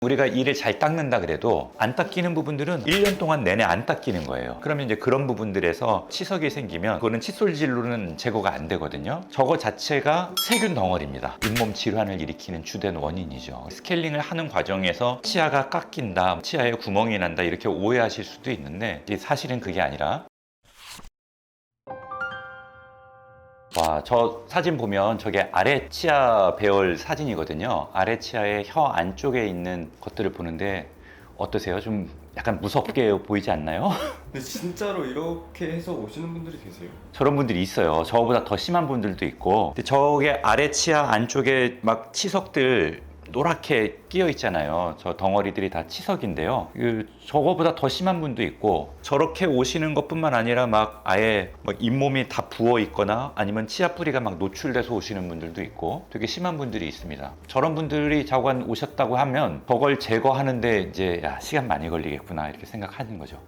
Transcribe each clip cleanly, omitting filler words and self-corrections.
우리가 이를 잘 닦는다 그래도 안 닦이는 부분들은 1년 동안 내내 안 닦이는 거예요. 그러면 이제 그런 부분들에서 치석이 생기면 그거는 칫솔질로는 제거가 안 되거든요. 저거 자체가 세균 덩어리입니다. 잇몸 질환을 일으키는 주된 원인이죠. 스케일링을 하는 과정에서 치아가 깎인다, 치아에 구멍이 난다 이렇게 오해하실 수도 있는데 사실은 그게 아니라, 와, 저 사진 보면 저게 아래 치아 배열 사진이거든요. 아래 치아의 혀 안쪽에 있는 것들을 보는데 어떠세요? 좀 약간 무섭게 보이지 않나요? 근데 진짜로 이렇게 해서 오시는 분들이 계세요? 저런 분들이 있어요. 저보다 더 심한 분들도 있고. 근데 저게 아래 치아 안쪽에 막 치석들 노랗게 끼어 있잖아요. 저 덩어리들이 다 치석인데요. 저거보다 더 심한 분도 있고, 저렇게 오시는 것뿐만 아니라 막 아예 막 잇몸이 다 부어 있거나 아니면 치아 뿌리가 막 노출돼서 오시는 분들도 있고 되게 심한 분들이 있습니다. 저런 분들이 자관 오셨다고 하면 저걸 제거하는데 이제 시간 많이 걸리겠구나 이렇게 생각하는 거죠.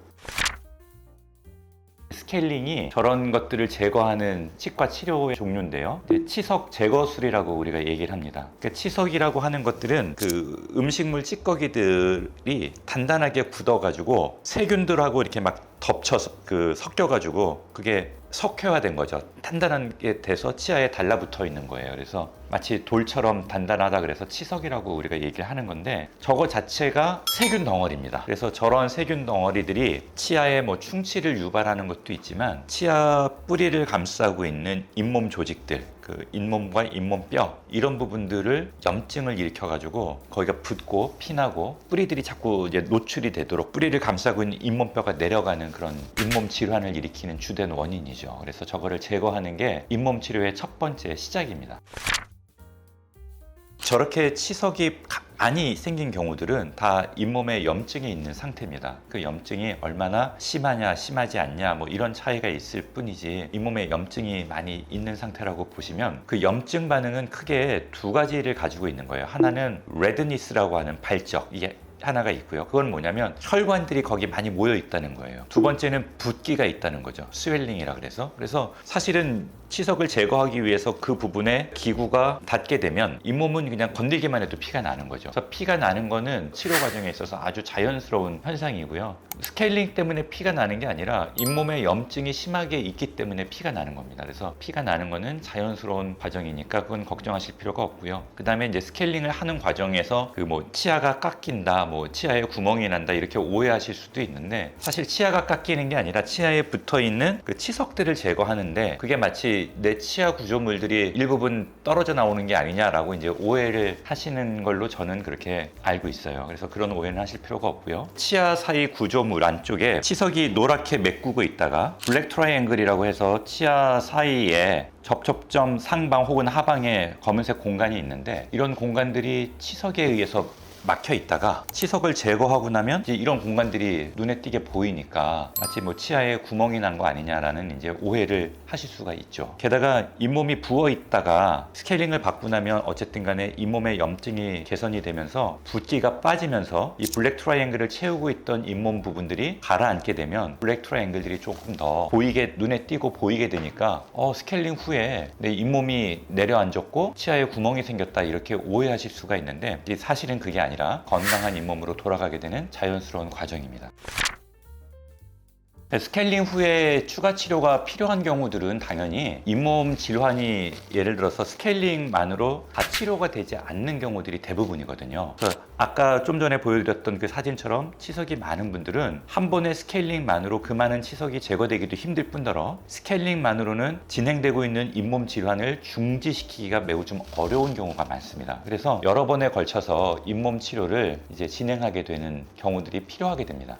스케일링이 저런 것들을 제거하는 치과 치료의 종류인데요. 치석 제거술이라고 우리가 얘기를 합니다. 그러니까 치석이라고 하는 것들은 그 음식물 찌꺼기들이 단단하게 굳어가지고 세균들하고 이렇게 막 덮쳐서 섞여가지고 그게 석회화된 거죠. 단단하게 돼서 치아에 달라붙어 있는 거예요. 그래서 마치 돌처럼 단단하다 그래서 치석이라고 우리가 얘기를 하는 건데, 저거 자체가 세균 덩어리입니다. 그래서 저런 세균 덩어리들이 치아에 뭐 충치를 유발하는 것도 있지만 치아 뿌리를 감싸고 있는 잇몸 조직들, 그 잇몸과 잇몸뼈 이런 부분들을 염증을 일으켜가지고 거기가 붓고 피나고 뿌리들이 자꾸 이제 노출이 되도록 뿌리를 감싸고 있는 잇몸뼈가 내려가는 그런 잇몸 질환을 일으키는 주된 원인이죠. 그래서 저거를 제거하는 게 잇몸 치료의 첫 번째 시작입니다. 저렇게 치석이 많이 생긴 경우들은 다 잇몸에 염증이 있는 상태입니다. 그 염증이 얼마나 심하냐 심하지 않냐 뭐 이런 차이가 있을 뿐이지, 잇몸에 염증이 많이 있는 상태라고 보시면 그 염증 반응은 크게 두 가지를 가지고 있는 거예요. 하나는 레드니스라고 하는 발적, 이게 하나가 있고요. 그건 뭐냐면 혈관들이 거기 많이 모여 있다는 거예요. 두 번째는 붓기가 있다는 거죠. 스웰링이라 그래서 사실은 치석을 제거하기 위해서 그 부분에 기구가 닿게 되면 잇몸은 그냥 건들기만 해도 피가 나는 거죠. 그래서 피가 나는 거는 치료 과정에 있어서 아주 자연스러운 현상이고요. 스케일링 때문에 피가 나는 게 아니라 잇몸에 염증이 심하게 있기 때문에 피가 나는 겁니다. 그래서 피가 나는 거는 자연스러운 과정이니까 그건 걱정하실 필요가 없고요. 그 다음에 이제 스케일링을 하는 과정에서 그 뭐 치아가 깎인다, 뭐 치아에 구멍이 난다 이렇게 오해하실 수도 있는데, 사실 치아가 깎이는 게 아니라 치아에 붙어 있는 그 치석들을 제거하는데, 그게 마치 내 치아 구조물들이 일부분 떨어져 나오는 게 아니냐라고 이제 오해를 하시는 걸로 저는 그렇게 알고 있어요. 그래서 그런 오해는 하실 필요가 없고요. 치아 사이 구조물 안쪽에 치석이 노랗게 메꾸고 있다가 블랙 트라이앵글이라고 해서 치아 사이에 접촉점 상방 혹은 하방에 검은색 공간이 있는데, 이런 공간들이 치석에 의해서 막혀 있다가 치석을 제거하고 나면 이제 이런 공간들이 눈에 띄게 보이니까 마치 뭐 치아에 구멍이 난 거 아니냐라는 이제 오해를 하실 수가 있죠. 게다가 잇몸이 부어 있다가 스케일링을 받고 나면 어쨌든 간에 잇몸의 염증이 개선이 되면서 붓기가 빠지면서 이 블랙 트라이앵글을 채우고 있던 잇몸 부분들이 가라앉게 되면 블랙 트라이앵글들이 조금 더 보이게, 눈에 띄고 보이게 되니까 스케일링 후에 내 잇몸이 내려앉았고 치아에 구멍이 생겼다 이렇게 오해하실 수가 있는데, 사실은 그게 아니라 건강한 잇몸으로 돌아가게 되는 자연스러운 과정입니다. 스케일링 후에 추가 치료가 필요한 경우들은 당연히 잇몸 질환이 예를 들어서 스케일링만으로 다 치료가 되지 않는 경우들이 대부분이거든요. 그래서 아까 좀 전에 보여드렸던 그 사진처럼 치석이 많은 분들은 한 번의 스케일링만으로 그 많은 치석이 제거되기도 힘들 뿐더러 스케일링만으로는 진행되고 있는 잇몸 질환을 중지시키기가 매우 좀 어려운 경우가 많습니다. 그래서 여러 번에 걸쳐서 잇몸 치료를 이제 진행하게 되는 경우들이 필요하게 됩니다.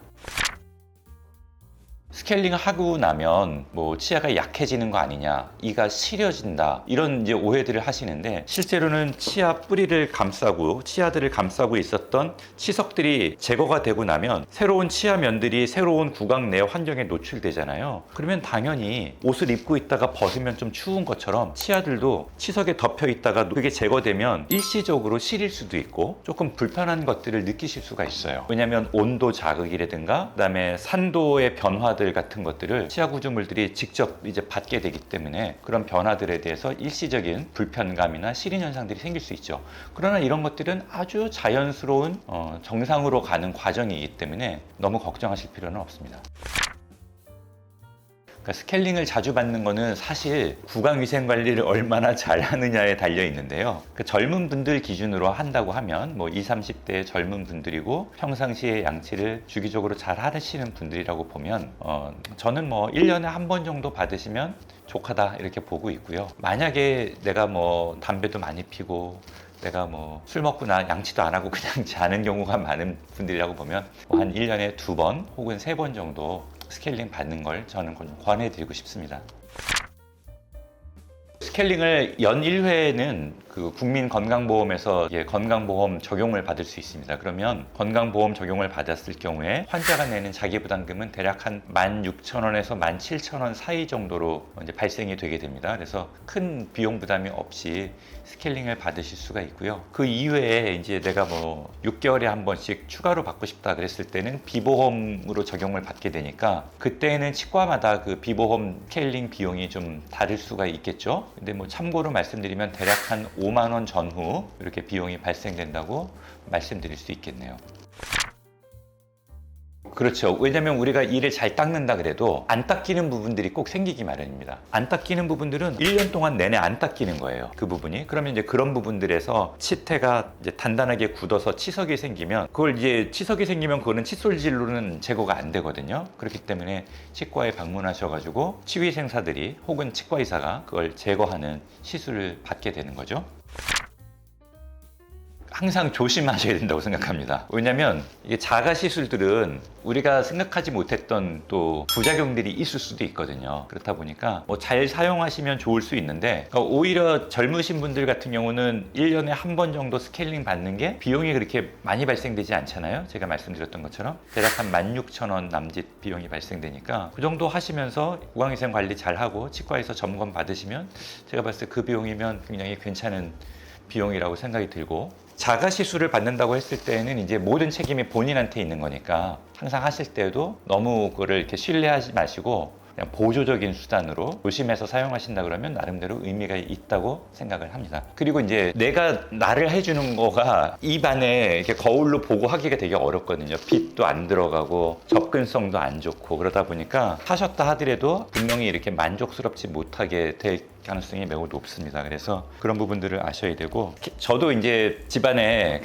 스케일링을 하고 나면 뭐 치아가 약해지는 거 아니냐, 이가 시려진다 이런 이제 오해들을 하시는데, 실제로는 치아 뿌리를 감싸고 치아들을 감싸고 있었던 치석들이 제거가 되고 나면 새로운 치아면들이 새로운 구강 내 환경에 노출되잖아요. 그러면 당연히 옷을 입고 있다가 벗으면 좀 추운 것처럼 치아들도 치석에 덮여 있다가 그게 제거되면 일시적으로 시릴 수도 있고 조금 불편한 것들을 느끼실 수가 있어요. 왜냐하면 온도 자극이라든가 그다음에 산도의 변화들 변화들 같은 것들을 치아 구조물들이 직접 이제 받게 되기 때문에 그런 변화들에 대해서 일시적인 불편감이나 시린 현상들이 생길 수 있죠. 그러나 이런 것들은 아주 자연스러운 정상으로 가는 과정이기 때문에 너무 걱정하실 필요는 없습니다. 그러니까 스케일링을 자주 받는 거는 사실 구강위생 관리를 얼마나 잘 하느냐에 달려 있는데요. 그러니까 젊은 분들 기준으로 한다고 하면 뭐 20, 30대의 젊은 분들이고 평상시에 양치를 주기적으로 잘 하시는 분들이라고 보면 저는 뭐 1년에 한 번 정도 받으시면 족하다 이렇게 보고 있고요. 만약에 내가 뭐 담배도 많이 피고 내가 뭐 술 먹고 나 양치도 안 하고 그냥 자는 경우가 많은 분들이라고 보면 한 1년에 2번 혹은 3번 정도 스케일링 받는 걸 저는 권해드리고 싶습니다. 스케일링을 연 1회는 그 국민건강보험에서 건강보험 적용을 받을 수 있습니다. 그러면 건강보험 적용을 받았을 경우에 환자가 내는 자기부담금은 대략 한 16,000원에서 17,000원 사이 정도로 이제 발생이 되게 됩니다. 그래서 큰 비용 부담이 없이 스케일링을 받으실 수가 있고요. 그 이외에 이제 내가 뭐 6개월에 한 번씩 추가로 받고 싶다 그랬을 때는 비보험으로 적용을 받게 되니까 그때는 치과마다 그 비보험 스케일링 비용이 좀 다를 수가 있겠죠. 근데 뭐 참고로 말씀드리면 대략 한 5만 원 전후 이렇게 비용이 발생된다고 말씀드릴 수 있겠네요. 그렇죠. 왜냐면 우리가 이를 잘 닦는다 그래도 안 닦이는 부분들이 꼭 생기기 마련입니다. 안 닦이는 부분들은 1년 동안 내내 안 닦이는 거예요. 그 부분이. 그러면 이제 그런 부분들에서 치태가 이제 단단하게 굳어서 치석이 생기면 그거는 칫솔질로는 제거가 안 되거든요. 그렇기 때문에 치과에 방문하셔가지고 치위생사들이 혹은 치과의사가 그걸 제거하는 시술을 받게 되는 거죠. 항상 조심하셔야 된다고 생각합니다. 왜냐면 이게 자가 시술들은 우리가 생각하지 못했던 또 부작용들이 있을 수도 있거든요. 그렇다 보니까 뭐 잘 사용하시면 좋을 수 있는데 그러니까 오히려 젊으신 분들 같은 경우는 1년에 한 번 정도 스케일링 받는 게 비용이 그렇게 많이 발생되지 않잖아요. 제가 말씀드렸던 것처럼 대략 한 16,000원 남짓 비용이 발생되니까 그 정도 하시면서 구강위생 관리 잘하고 치과에서 점검 받으시면 제가 봤을 때 그 비용이면 굉장히 괜찮은 비용이라고 생각이 들고, 자가 시술을 받는다고 했을 때는 이제 모든 책임이 본인한테 있는 거니까 항상 하실 때도 너무 그거를 이렇게 신뢰하지 마시고 그냥 보조적인 수단으로 조심해서 사용하신다 그러면 나름대로 의미가 있다고 생각을 합니다. 그리고 이제 내가 나를 해주는 거가 입안에 이렇게 거울로 보고 하기가 되게 어렵거든요. 빛도 안 들어가고 접근성도 안 좋고 그러다 보니까 하셨다 하더라도 분명히 이렇게 만족스럽지 못하게 될 가능성이 매우 높습니다. 그래서 그런 부분들을 아셔야 되고, 저도 이제 집안에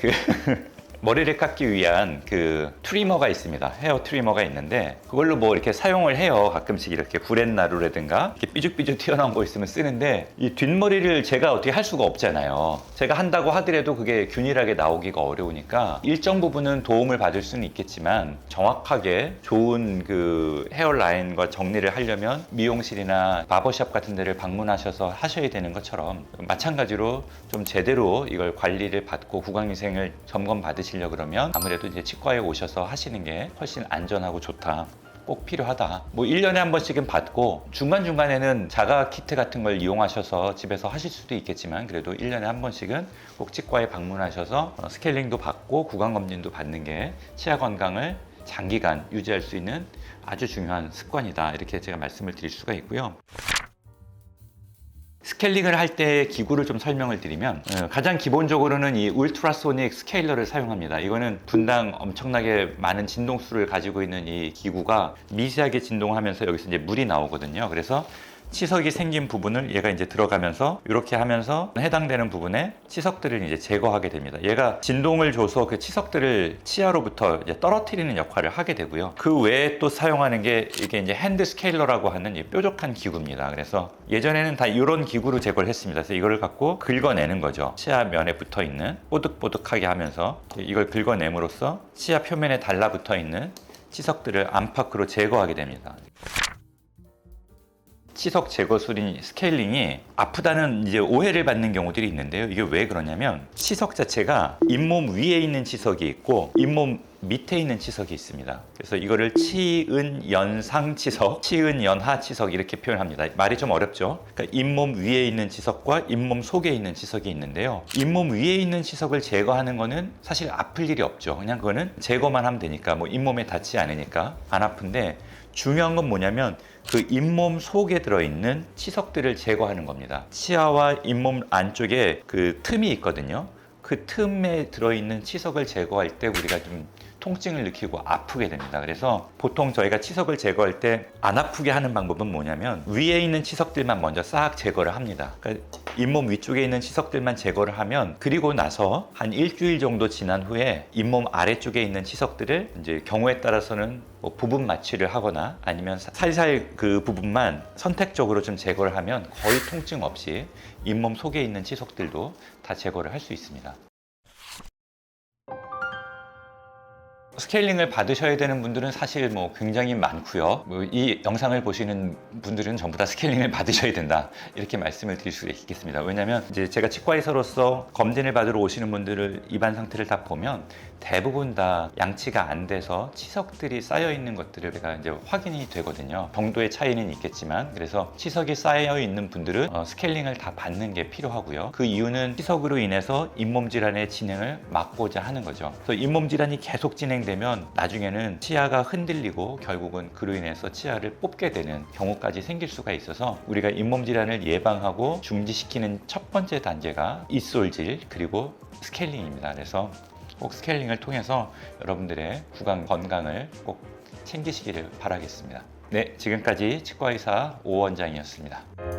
머리를 깎기 위한 그 트리머가 있습니다. 헤어 트리머가 있는데 그걸로 뭐 이렇게 사용을 해요. 가끔씩 이렇게 구렛나루라든가 이렇게 삐죽삐죽 튀어나온 거 있으면 쓰는데, 이 뒷머리를 제가 어떻게 할 수가 없잖아요. 제가 한다고 하더라도 그게 균일하게 나오기가 어려우니까 일정 부분은 도움을 받을 수는 있겠지만 정확하게 좋은 그 헤어라인과 정리를 하려면 미용실이나 바버샵 같은 데를 방문하셔서 하셔야 되는 것처럼 마찬가지로 좀 제대로 이걸 관리를 받고 구강위생을 점검 받으시려고 그러면 아무래도 이제 치과에 오셔서 하시는 게 훨씬 안전하고 좋다, 꼭 필요하다. 뭐 1년에 한 번씩은 받고 중간중간에는 자가 키트 같은 걸 이용하셔서 집에서 하실 수도 있겠지만 그래도 1년에 한 번씩은 꼭 치과에 방문하셔서 스케일링도 받고 구강검진도 받는 게 치아 건강을 장기간 유지할 수 있는 아주 중요한 습관이다, 이렇게 제가 말씀을 드릴 수가 있고요. 스케일링을 할 때 기구를 좀 설명을 드리면, 가장 기본적으로는 이 울트라소닉 스케일러를 사용합니다. 이거는 분당 엄청나게 많은 진동수를 가지고 있는 이 기구가 미세하게 진동하면서 여기서 이제 물이 나오거든요. 그래서 치석이 생긴 부분을 얘가 이제 들어가면서 이렇게 하면서 해당되는 부분에 치석들을 이제 제거하게 됩니다. 얘가 진동을 줘서 그 치석들을 치아로부터 이제 떨어뜨리는 역할을 하게 되고요. 그 외에 또 사용하는 게 이게 이제 핸드 스케일러라고 하는 이 뾰족한 기구입니다. 그래서 예전에는 다 이런 기구로 제거를 했습니다. 그래서 이거를 갖고 긁어내는 거죠. 치아 면에 붙어 있는 뽀득뽀득하게 하면서 이걸 긁어냄으로써 치아 표면에 달라붙어 있는 치석들을 안팎으로 제거하게 됩니다. 치석 제거술인 스케일링이 아프다는 이제 오해를 받는 경우들이 있는데요. 이게 왜 그러냐면 치석 자체가 잇몸 위에 있는 치석이 있고 잇몸 밑에 있는 치석이 있습니다. 그래서 이거를 치은연상 치석, 치은연하 치석 이렇게 표현합니다. 말이 좀 어렵죠? 그러니까 잇몸 위에 있는 치석과 잇몸 속에 있는 치석이 있는데요. 잇몸 위에 있는 치석을 제거하는 거는 사실 아플 일이 없죠. 그냥 그거는 제거만 하면 되니까, 뭐 잇몸에 닿지 않으니까 안 아픈데, 중요한 건 뭐냐면 그 잇몸 속에 들어있는 치석들을 제거하는 겁니다. 치아와 잇몸 안쪽에 그 틈이 있거든요. 그 틈에 들어있는 치석을 제거할 때 우리가 좀 통증을 느끼고 아프게 됩니다. 그래서 보통 저희가 치석을 제거할 때 안 아프게 하는 방법은 뭐냐면 위에 있는 치석들만 먼저 싹 제거를 합니다. 그러니까 잇몸 위쪽에 있는 치석들만 제거를 하면, 그리고 나서 한 일주일 정도 지난 후에 잇몸 아래쪽에 있는 치석들을 이제 경우에 따라서는 뭐 부분 마취를 하거나 아니면 살살 그 부분만 선택적으로 좀 제거를 하면 거의 통증 없이 잇몸 속에 있는 치석들도 다 제거를 할 수 있습니다. 스케일링을 받으셔야 되는 분들은 사실 뭐 굉장히 많고요. 이 영상을 보시는 분들은 전부 다 스케일링을 받으셔야 된다, 이렇게 말씀을 드릴 수 있겠습니다. 왜냐하면 이제 제가 치과의사로서 검진을 받으러 오시는 분들을 입안 상태를 다 보면 대부분 다 양치가 안 돼서 치석들이 쌓여 있는 것들을 제가 이제 확인이 되거든요. 정도의 차이는 있겠지만, 그래서 치석이 쌓여 있는 분들은 스케일링을 다 받는 게 필요하고요. 그 이유는 치석으로 인해서 잇몸 질환의 진행을 막고자 하는 거죠. 그래서 잇몸 질환이 계속 진행되면 나중에는 치아가 흔들리고 결국은 그로 인해서 치아를 뽑게 되는 경우까지 생길 수가 있어서, 우리가 잇몸 질환을 예방하고 중지시키는 첫 번째 단계가 입솔질 그리고 스케일링입니다. 그래서 꼭 스케일링을 통해서 여러분들의 구강 건강을 꼭 챙기시기를 바라겠습니다. 네, 지금까지 치과의사 오 원장이었습니다.